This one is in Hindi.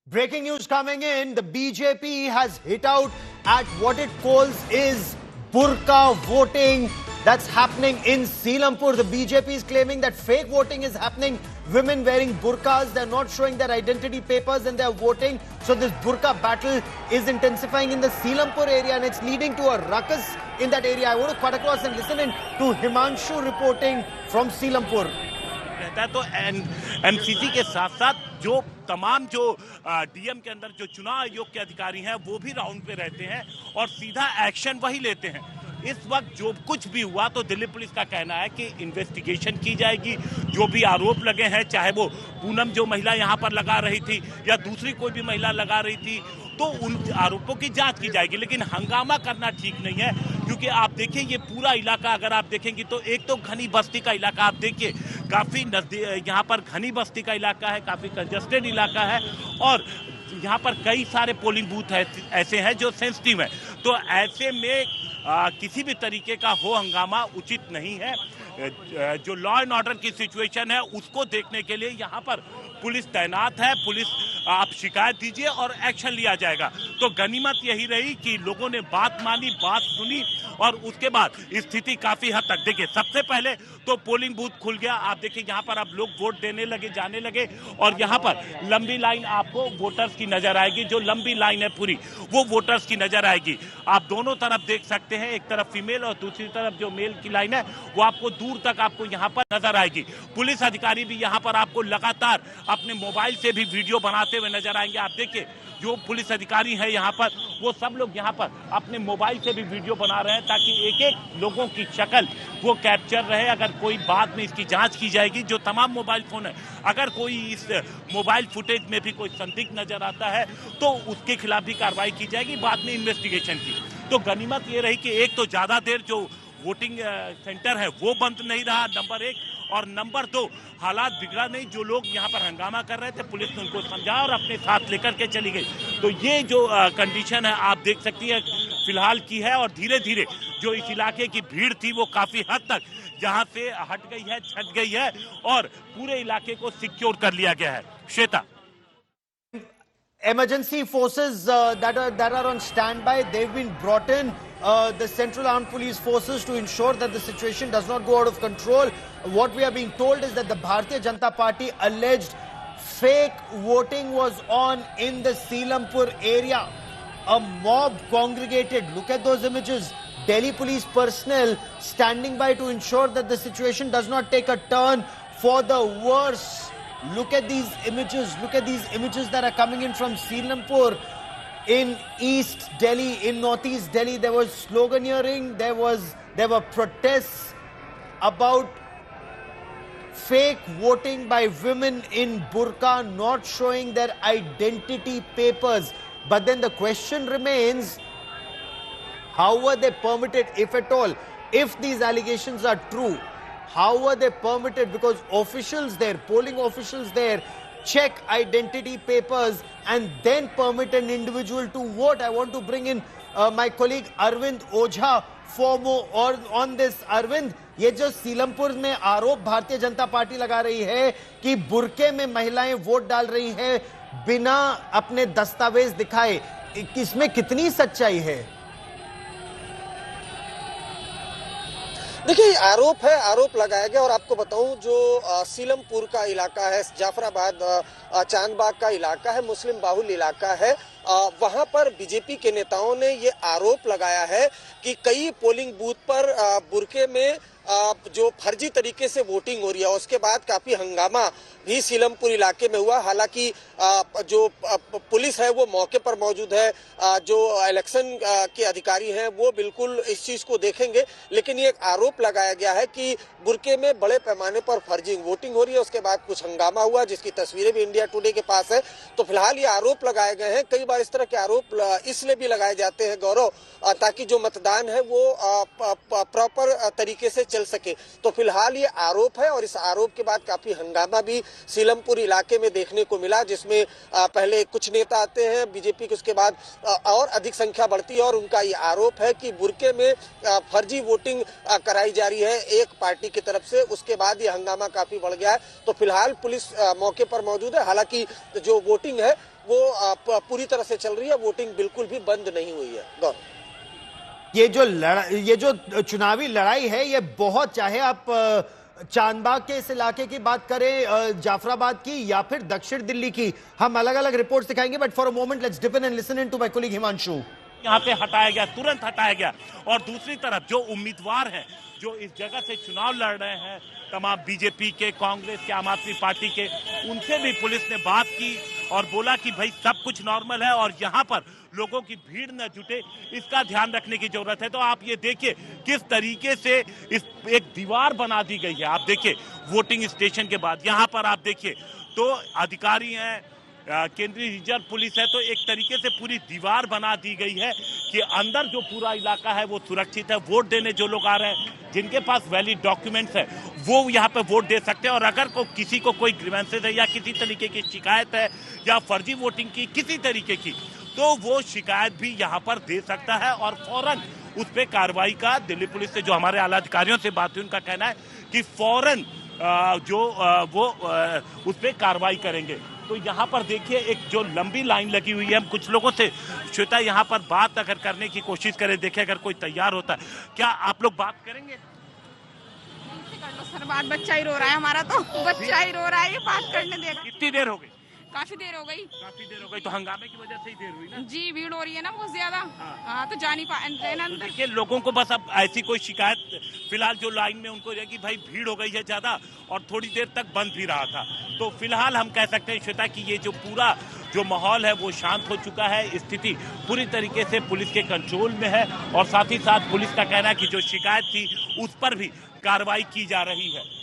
Breaking news coming in, the BJP has hit out at what it calls is burqa voting that's happening in Seelampur. The BJP is claiming that fake voting is happening. Women wearing burqas, they're not showing their identity papers and they're voting. So this burqa battle is intensifying in the Seelampur area and it's leading to a ruckus in that area. I want to cut across and listen in to Himanshu reporting from Seelampur. रहता है तो एनसीसी के साथ साथ जो तमाम जो डीएम के अंदर जो चुनाव आयोग के अधिकारी हैं वो भी राउंड पे रहते हैं और सीधा एक्शन वही लेते हैं। इस वक्त जो कुछ भी हुआ तो दिल्ली पुलिस का कहना है कि इन्वेस्टिगेशन की जाएगी। जो भी आरोप लगे हैं, चाहे वो पूनम जो महिला यहाँ पर लगा रही थी या दूसरी कोई भी महिला लगा रही थी, तो उन आरोपों की जांच की जाएगी। लेकिन हंगामा करना ठीक नहीं है, क्योंकि आप देखिए ये पूरा इलाका अगर आप देखेंगे तो एक तो घनी बस्ती का इलाका आप देखिए, काफी नजदीक यहाँ पर घनी बस्ती का इलाका है, काफी कंजस्टेड इलाका है और यहाँ पर कई सारे पोलिंग बूथ ऐसे हैं जो सेंसिटिव है। तो ऐसे में किसी भी तरीके का हो हंगामा उचित नहीं है। जो लॉ एंड ऑर्डर की सिचुएशन है उसको देखने के लिए यहाँ पर पुलिस तैनात है। पुलिस आप शिकायत दीजिए और एक्शन लिया जाएगा। तो गनीमत यही रही कि लोगों ने बात मानी, बात सुनी और उसके बाद स्थिति काफी हद तक देखिए, सबसे पहले तो पोलिंग बूथ खुल गया। आप देखिए यहाँ पर अब लोग वोट देने लगे, जाने लगे और यहाँ पर लंबी लाइन आपको वोटर्स की नजर आएगी। जो लंबी लाइन है पूरी वो वोटर्स की नजर आएगी। आप दोनों तरफ देख सकते हैं, एक तरफ फीमेल और दूसरी तरफ जो मेल की लाइन है वो आपको दूर तक आपको यहाँ पर नजर आएगी। पुलिस अधिकारी भी यहाँ पर आपको लगातार अपने मोबाइल से भी वीडियो बनाते हुए नजर आएंगे। आप देखिए जो पुलिस अधिकारी हैं यहाँ पर वो सब लोग यहाँ पर अपने मोबाइल से भी वीडियो बना रहे हैं ताकि एक एक लोगों की शक्ल वो कैप्चर रहे। अगर कोई बाद में इसकी जांच की जाएगी, जो तमाम मोबाइल फोन है, अगर कोई इस मोबाइल फुटेज में भी कोई संदिग्ध नजर आता है तो उसके खिलाफ भी कार्रवाई की जाएगी बाद में इन्वेस्टिगेशन की। तो गनीमत ये रही कि एक तो ज्यादा देर जो वोटिंग सेंटर है वो बंद नहीं रहा, नंबर एक, और नंबर दो हालात बिगड़ा नहीं। जो लोग यहाँ पर हंगामा कर रहे थे पुलिस ने उनको समझा और अपने साथ लेकर के चली गई। तो ये जो कंडीशन है आप देख सकती है फिलहाल की है और धीरे धीरे जो इस इलाके की भीड़ थी वो काफी हद तक यहाँ से हट गई है, छट गई है और पूरे इलाके को सिक्योर कर लिया गया है। Shweta, emergency forces that are on standby, they've been brought in, the Central Armed Police Forces, to ensure that the situation does not go out of control. What we are being told is that the Bharatiya Janata Party alleged fake voting was on in the Seelampur area. A mob congregated. Look at those images. Delhi police personnel standing by to ensure that the situation does not take a turn for the worse. Look at these images. Look at these images that are coming in from Seelampur. In East Delhi, in Northeast Delhi, there was sloganeering. There were protests about fake voting by women in burqa, not showing their identity papers. But then the question remains, how were they permitted, if at all? If these allegations are true, how were they permitted? Because officials there, polling officials there, check identity papers and then permit an individual to vote. I want to bring in my colleague Arvind Ojha for more on this. Arvind, ये जो सीलमपुर में आरोप भारतीय जनता पार्टी लगा रही है कि बुरके में महिलाएं वोट डाल रही हैं बिना अपने दस्तावेज दिखाए, इसमें कितनी सच्चाई है? देखिए आरोप है, आरोप लगाया गया। और आपको बताऊं जो सीलमपुर का इलाका है, जाफराबाद चांदबाग का इलाका है, मुस्लिम बाहुल इलाका है, वहां पर बीजेपी के नेताओं ने ये आरोप लगाया है कि कई पोलिंग बूथ पर बुरके में जो फर्जी तरीके से वोटिंग हो रही है। उसके बाद काफी हंगामा भी सीलमपुर इलाके में हुआ। हालांकि जो पुलिस है वो मौके पर मौजूद है, जो इलेक्शन के अधिकारी हैं वो बिल्कुल इस चीज को देखेंगे। लेकिन ये एक आरोप लगाया गया है कि बुरके में बड़े पैमाने पर फर्जी वोटिंग हो रही है। उसके बाद कुछ हंगामा हुआ जिसकी तस्वीरें भी इंडिया टुडे के पास है। तो फिलहाल ये आरोप लगाए गए हैं। कई बार इस तरह के आरोप इसलिए भी लगाए जाते हैं गौरव, ताकि जो मतदान है वो प्रॉपर तरीके से चल सके। तो फिलहाल ये आरोप है और इस आरोप के बाद काफी हंगामा भी सीलमपुर इलाके में देखने को मिला, जिसमें पहले कुछ नेता आते हैं बीजेपी के, उसके बाद और अधिक संख्या बढ़ती है और उनका ये आरोप है कि बुरके में फर्जी वोटिंग कराई जा रही है एक पार्टी की तरफ से। उसके बाद ये हंगामा काफी बढ़ गया है। तो फिलहाल पुलिस मौके पर मौजूद है। हालांकि जो वोटिंग है वो पूरी तरह से चल रही है, वोटिंग बिल्कुल भी बंद नहीं हुई है। गौरव, ये जो चुनावी लड़ाई है, ये बहुत, चाहे आप चांदबाग के इस इलाके की बात करें, जाफराबाद की, या फिर दक्षिण दिल्ली की, हम अलग अलग रिपोर्ट्स दिखाएंगे, but for a moment let's dip in and listen in to my colleague Himanshu. यहाँ पे हटाया गया, तुरंत हटाया गया। और दूसरी तरफ जो उम्मीदवार हैं जो इस जगह से चुनाव लड़ रहे हैं, तमाम बीजेपी के, कांग्रेस के, आम आदमी पार्टी के, उनसे भी पुलिस ने बात की और बोला कि भाई सब कुछ नॉर्मल है और यहाँ पर लोगों की भीड़ न जुटे, इसका ध्यान रखने की जरूरत है। तो आप ये देखिए किस तरीके से इस एक दीवार बना दी गई है। आप देखिए वोटिंग स्टेशन के बाद यहाँ पर आप देखिए तो अधिकारी हैं, केंद्रीय रिजर्व पुलिस है, तो एक तरीके से पूरी दीवार बना दी गई है कि अंदर जो पूरा इलाका है वो सुरक्षित है। वोट देने जो लोग आ रहे हैं, जिनके पास वैलिड डॉक्यूमेंट्स है, वो यहाँ पे वोट दे सकते हैं। और अगर किसी को कोई ग्रीवेंसेस है या किसी तरीके की शिकायत है या फर्जी वोटिंग की किसी तरीके की, तो वो शिकायत भी यहाँ पर दे सकता है और फौरन उस पर कार्रवाई का, दिल्ली पुलिस से जो हमारे आला अधिकारियों से बात हुई उनका कहना है कि फौरन उस पर कार्रवाई करेंगे। तो यहाँ पर देखिए एक जो लंबी लाइन लगी हुई है, हम कुछ लोगों से श्वेता यहाँ पर बात अगर करने की कोशिश करें, देखें अगर कोई तैयार होता है, क्या आप लोग बात करेंगे? कर लो सर बात, बच्चा ही रो रहा है हमारा, तो बच्चा ही रो रहा है, ये बात करने देगा। कितनी देर हो गई? काफी देर हो गई। काफी देर हो गई, तो हंगामे की वजह से ही देर हुई ना? जी भीड़ हो रही है ना बहुत ज्यादा। हाँ तो जा नहीं तो देखिए लोगों को बस अब ऐसी कोई शिकायत फिलहाल जो लाइन में उनको है कि भाई भीड़ हो गई है ज्यादा और थोड़ी देर तक बंद भी रहा था। तो फिलहाल हम कह सकते हैं श्वेता कि ये जो पूरा जो माहौल है वो शांत हो चुका है, स्थिति पूरी तरीके से पुलिस के कंट्रोल में है और साथ ही साथ पुलिस का कहना है कि जो शिकायत थी उस पर भी कार्रवाई की जा रही है।